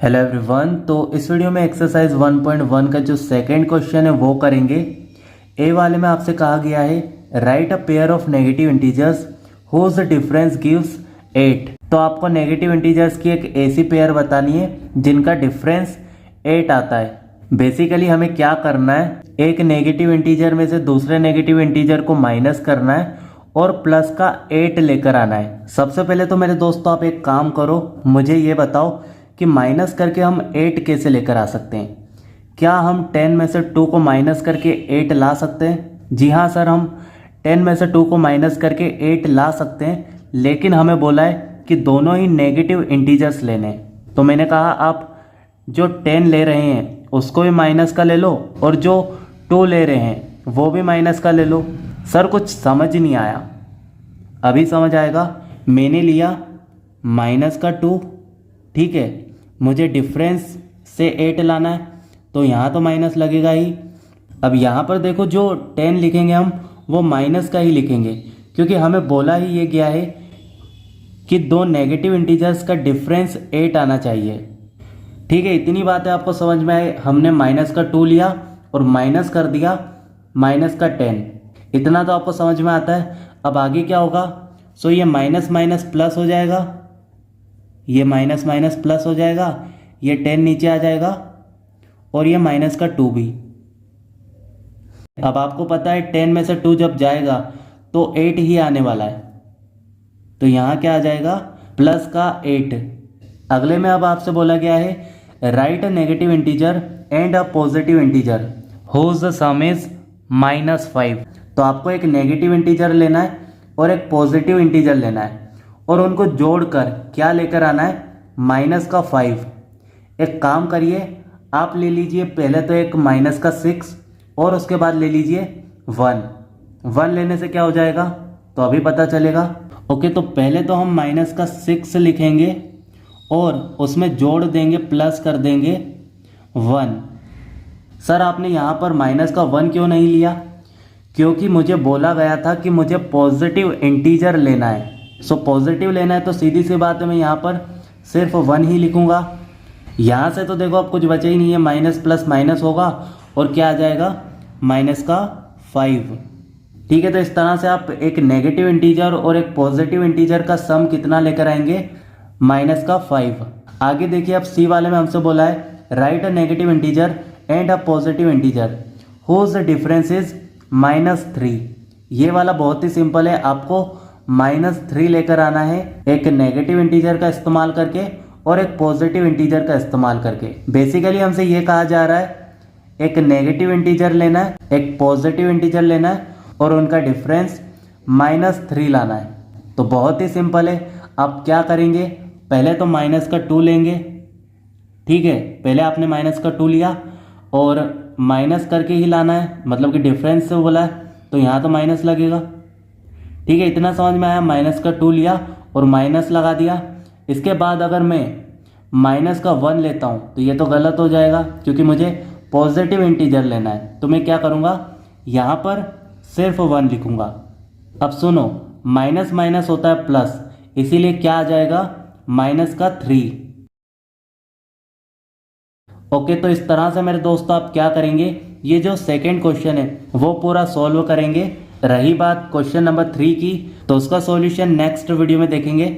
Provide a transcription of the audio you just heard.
Hello everyone. तो इस video में एक्सरसाइज 1.1 का जो सेकंड क्वेश्चन है वो करेंगे। ए वाले में आपसे कहा गया है write a pair of negative integers whose difference gives 8। तो आपको नेगेटिव इंटीजर्स की एक ऐसी पेयर बतानी है जिनका डिफरेंस 8 आता है। बेसिकली हमें क्या करना है, एक नेगेटिव इंटीजर में से दूसरे नेगेटिव इंटीजर को माइनस करना है और प्लस का 8 लेकर आना है। सबसे पहले तो मेरे दोस्तों आप एक काम करो, मुझे ये बताओ कि माइनस करके हम 8 कैसे लेकर आ सकते हैं। क्या हम 10 में से 2 को माइनस करके 8 ला सकते हैं? जी हाँ सर, हम 10 में से 2 को माइनस करके 8 ला सकते हैं, लेकिन हमें बोला है कि दोनों ही नेगेटिव इंटीजर्स लेने हैं। तो मैंने कहा आप जो 10 ले रहे हैं उसको भी माइनस का ले लो और जो 2 ले रहे हैं वो भी माइनस का ले लो। सर कुछ समझ नहीं आया, अभी समझ आएगा। मैंने लिया माइनस का 2, ठीक है, मुझे डिफरेंस से 8 लाना है तो यहाँ तो माइनस लगेगा ही। अब यहाँ पर देखो जो 10 लिखेंगे हम वो माइनस का ही लिखेंगे, क्योंकि हमें बोला ही ये गया है कि दो नेगेटिव इंटीजर्स का डिफरेंस 8 आना चाहिए। ठीक है, इतनी बात है आपको समझ में आए। हमने माइनस का 2 लिया और माइनस कर दिया माइनस का 10, इतना तो आपको समझ में आता है। अब आगे क्या होगा, सो ये माइनस माइनस प्लस हो जाएगा, ये माइनस माइनस प्लस हो जाएगा, ये 10 नीचे आ जाएगा और ये माइनस का 2 भी। अब आपको पता है 10 में से 2 जब जाएगा तो 8 ही आने वाला है, तो यहाँ क्या आ जाएगा, प्लस का 8। अगले में अब आपसे बोला गया है write a negative integer and a positive integer whose sum is -5। तो आपको एक नेगेटिव इंटीजर लेना है और एक पॉजिटिव इंटीजर लेना है और उनको जोड़कर क्या लेकर आना है, माइनस का 5। एक काम करिए, आप ले लीजिए पहले तो एक माइनस का 6 और उसके बाद ले लीजिए 1 लेने से क्या हो जाएगा तो अभी पता चलेगा। ओके, तो पहले तो हम माइनस का 6 लिखेंगे और उसमें जोड़ देंगे, प्लस कर देंगे 1। सर आपने यहाँ पर माइनस का 1 क्यों नहीं लिया? क्योंकि मुझे बोला गया था कि मुझे पॉजिटिव इंटीजर लेना है। सो पॉजिटिव लेना है तो सीधी सी बात है, मैं यहाँ पर सिर्फ 1 ही लिखूंगा। यहाँ से तो देखो अब कुछ बचा ही नहीं है, माइनस प्लस माइनस होगा और क्या आ जाएगा, माइनस का 5। ठीक है, तो इस तरह से आप एक नेगेटिव इंटीजर और एक पॉजिटिव इंटीजर का सम कितना लेकर आएंगे, माइनस का 5। आगे देखिए, अब सी वाले में हमसे बोला है write a negative integer and a positive integer whose difference is -3। ये वाला बहुत ही सिंपल है, आपको -3 लेकर आना है एक नेगेटिव इंटीजर का इस्तेमाल करके और एक पॉजिटिव इंटीजर का इस्तेमाल करके। बेसिकली हमसे ये कहा जा रहा है एक नेगेटिव इंटीजर लेना है, एक पॉजिटिव इंटीजर लेना है और उनका डिफरेंस -3 लाना है। तो बहुत ही सिंपल है, आप क्या करेंगे, पहले तो माइनस का 2 लेंगे। ठीक है, पहले आपने माइनस का 2 लिया और माइनस करके ही लाना है, मतलब कि डिफरेंस से बोला है तो यहाँ तो माइनस लगेगा। ठीक है, इतना समझ में आया। माइनस का 2 लिया और माइनस लगा दिया। इसके बाद अगर मैं माइनस का 1 लेता हूँ तो ये तो गलत हो जाएगा, क्योंकि मुझे पॉजिटिव इंटीजर लेना है। तो मैं क्या करूँगा, यहाँ पर सिर्फ 1 लिखूँगा। अब सुनो, माइनस माइनस होता है प्लस, इसीलिए क्या आ जाएगा, माइनस का 3। ओके, तो इस तरह से मेरे दोस्तों आप क्या करेंगे, ये जो सेकंड क्वेश्चन है वो पूरा सॉल्व करेंगे। रही बात क्वेश्चन नंबर 3 की, तो उसका सॉल्यूशन नेक्स्ट वीडियो में देखेंगे।